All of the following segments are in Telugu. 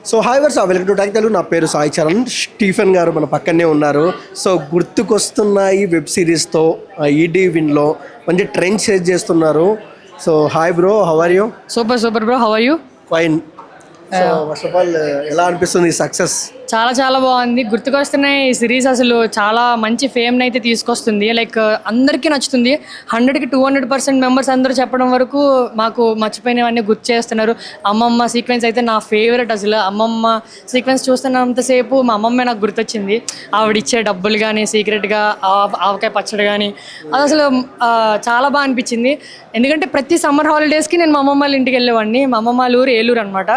సో హాయ్ వర్స్ వెల్కమ్ టు టాక్ తెలుగు. నా పేరు సాయి చరణ్. స్టీఫెన్ గారు మన పక్కనే ఉన్నారు. సో గుర్తుకొస్తున్న ఈ వెబ్ సిరీస్తో ఈటీ విన్లో మంచి ట్రెండ్ సెట్ చేస్తున్నారు. So hi bro, how are you? Super bro, how are you? Fine. So first of all ఎలా అనిపిస్తుంది ఈ సక్సెస్? చాలా బాగుంది. గుర్తుకొస్తున్నాయి ఈ సిరీస్ అసలు చాలా మంచి ఫేమ్ని అయితే తీసుకొస్తుంది. లైక్ అందరికీ నచ్చుతుంది. 100కి 200% మెంబర్స్ అందరూ చెప్పడం వరకు మాకు మర్చిపోయినవన్నీ గుర్తు చేస్తున్నారు. అమ్మమ్మ సీక్వెన్స్ అయితే నా ఫేవరెట్. అసలు అమ్మమ్మ సీక్వెన్స్ చూస్తున్నంతసేపు మా అమ్మమ్మే నాకు గుర్తొచ్చింది. ఆవిడిచ్చే డబ్బులు కానీ, సీక్రెట్గా ఆవకాయ పచ్చడి కానీ, అది అసలు చాలా బాగా అనిపించింది. ఎందుకంటే ప్రతి సమ్మర్ హాలిడేస్కి నేను మా అమ్మమ్మ వాళ్ళ ఇంటికి వెళ్ళేవాడిని. మా అమ్మమ్మ వాళ్ళ ఊరు ఏలూరు అనమాట.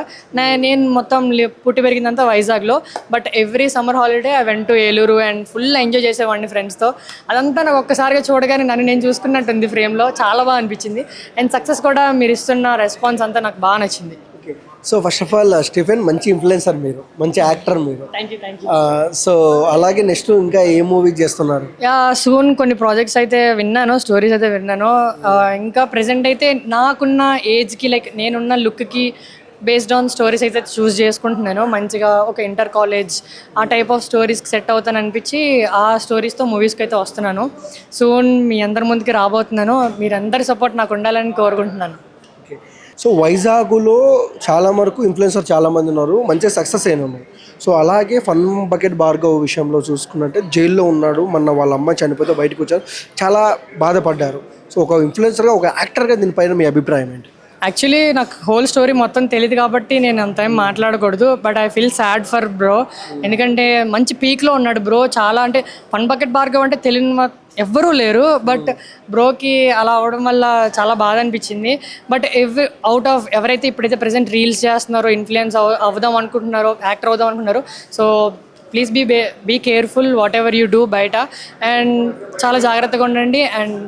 నేను మొత్తం పుట్టి పెరిగిందంతా వైజాగ్లో. But every summer holiday I went to Eluru and full enjoy చేసేవాడిని ఫ్రెండ్స్తో. అదంతా నాకు ఒక్కసారిగా చూడగానే నన్ను నేను చూసుకున్నట్టుంది ఫ్రేమ్లో. చాలా బాగా అనిపించింది. అండ్ సక్సెస్ కూడా మీరు ఇస్తున్న రెస్పాన్స్ అంతా నాకు బాగా నచ్చింది. Okay. So first of all Stephen మంచి ఇన్ఫ్లుయెన్సర్, మీరు మంచి యాక్టర్ మీరు. Thank you. సో అలాగే నెక్స్ట్ ఇంకా ఏ మూవీ చేస్తున్నారు? సూన్ కొన్ని ప్రాజెక్ట్స్ అయితే విన్నాను, స్టోరీస్ అయితే విన్నాను. ఇంకా ప్రెజెంట్ అయితే నాకున్న ఏజ్కి, లైక్ నేనున్న లుక్కి బేస్డ్ ఆన్ స్టోరీస్ అయితే చూస్ చేసుకుంటున్నాను. మంచిగా ఒక ఇంటర్ కాలేజ్ ఆ టైప్ ఆఫ్ స్టోరీస్కి సెట్ అవుతాను అనిపించి ఆ స్టోరీస్తో మూవీస్కి అయితే వస్తున్నాను. సూన్ మీ అందరి ముందుకి రాబోతున్నాను. మీరందరి సపోర్ట్ నాకు ఉండాలని కోరుకుంటున్నాను. ఓకే. సో వైజాగ్లో చాలా వరకు ఇన్ఫ్లుయెన్సర్ చాలామంది ఉన్నారు, మంచిగా సక్సెస్ అయిన ఉన్నారు. సో అలాగే ఫన్ బకెట్ భార్గవ్ విషయంలో చూసుకున్నట్టే జైల్లో ఉన్నాడు. మొన్న వాళ్ళ అమ్మ చనిపోతే బయటకు వచ్చారు, చాలా బాధపడ్డారు. సో ఒక ఇన్ఫ్లుయెన్సర్గా, ఒక యాక్టర్గా దీనిపైన మీ అభిప్రాయం ఏంటి? యాక్చువల్లీ నాకు హోల్ స్టోరీ మొత్తం తెలియదు కాబట్టి నేను అంత ఏం మాట్లాడకూడదు. But I feel sad for bro. ఎందుకంటే మంచి పీక్లో ఉన్నాడు బ్రో. చాలా అంటే ఫన్ బకెట్ భార్గవ్ అంటే తెలియని ఎవ్వరూ లేరు. బట్ బ్రోకి అలా అవ్వడం వల్ల చాలా బాధ అనిపించింది. బట్ ఎవరైతే ఇప్పుడైతే ప్రెసెంట్ రీల్స్ చేస్తున్నారో, ఇన్ఫ్లుయెన్స్ అవుదాం అనుకుంటున్నారో, యాక్టర్ అవుదాం అనుకుంటున్నారో, so please be careful whatever you do బయట. అండ్ చాలా జాగ్రత్తగా ఉండండి and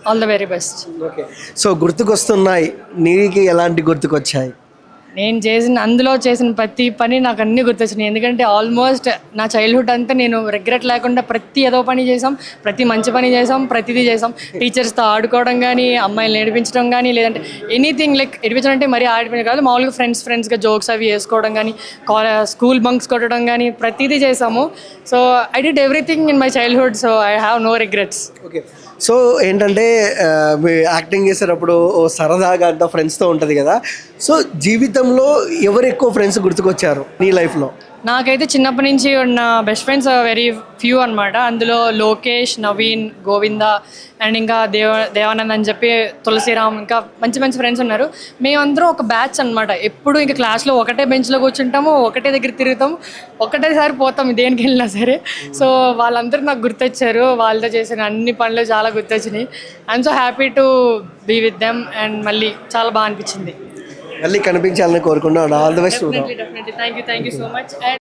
all the very best. Okay. So గుర్తుకొస్తున్నాయి, నీకు ఎలాంటి గుర్తుకొచ్చాయి? నేను అందులో చేసిన ప్రతి పని నాకు అన్నీ గుర్తొచ్చినాయి. ఎందుకంటే ఆల్మోస్ట్ నా చైల్డ్హుడ్ అంతా నేను రిగ్రెట్ లేకుండా ప్రతి ఏదో పని చేసాం, ప్రతి మంచి పని చేసాం, ప్రతిదీ చేసాం. టీచర్స్తో ఆడుకోవడం కానీ, అమ్మాయిలు నేర్పించడం కానీ, లేదంటే ఎనీథింగ్. లైక్ ఏడిపించడం అంటే మరీ ఆడిపోయిన కాదు, మామూలుగా ఫ్రెండ్స్గా జోక్స్ అవి వేసుకోవడం కానీ, స్కూల్ బంక్స్ కొట్టడం కానీ ప్రతిదీ చేసాము. So I did everything in my childhood. So I have no regrets. Okay. So ఏంటంటే మీ యాక్టింగ్ చేసేటప్పుడు ఓ సరదాగా అంతా ఫ్రెండ్స్తో ఉంటుంది కదా. సో జీవితంలో ఎవరు ఎక్కువ ఫ్రెండ్స్ గుర్తుకొచ్చారు నీ లైఫ్లో? నాకైతే చిన్నప్పటి నుంచి ఉన్న బెస్ట్ ఫ్రెండ్స్ వెరీ ఫ్యూ అనమాట. అందులో లోకేష్, నవీన్, గోవింద అండ్ ఇంకా దేవానంద్ అని చెప్పి తులసిరామ్, ఇంకా మంచి ఫ్రెండ్స్ ఉన్నారు. మేమందరం ఒక బ్యాచ్ అనమాట. ఎప్పుడు ఇంకా క్లాస్లో ఒకటే బెంచ్లో కూర్చుంటాము, ఒకటే దగ్గర తిరుగుతాము, ఒకటేసారి పోతాము దేనికి వెళ్ళినా సరే. సో వాళ్ళందరూ నాకు గుర్తొచ్చారు. వాళ్ళతో చేసిన అన్ని పనులు చాలా గుర్తొచ్చినాయి. I'm so happy to be with them and మళ్ళీ చాలా బాగా అనిపించింది. మళ్ళీ కనిపించాలని కోరుకున్నాను. All the best. Definitely. Thank you so much. And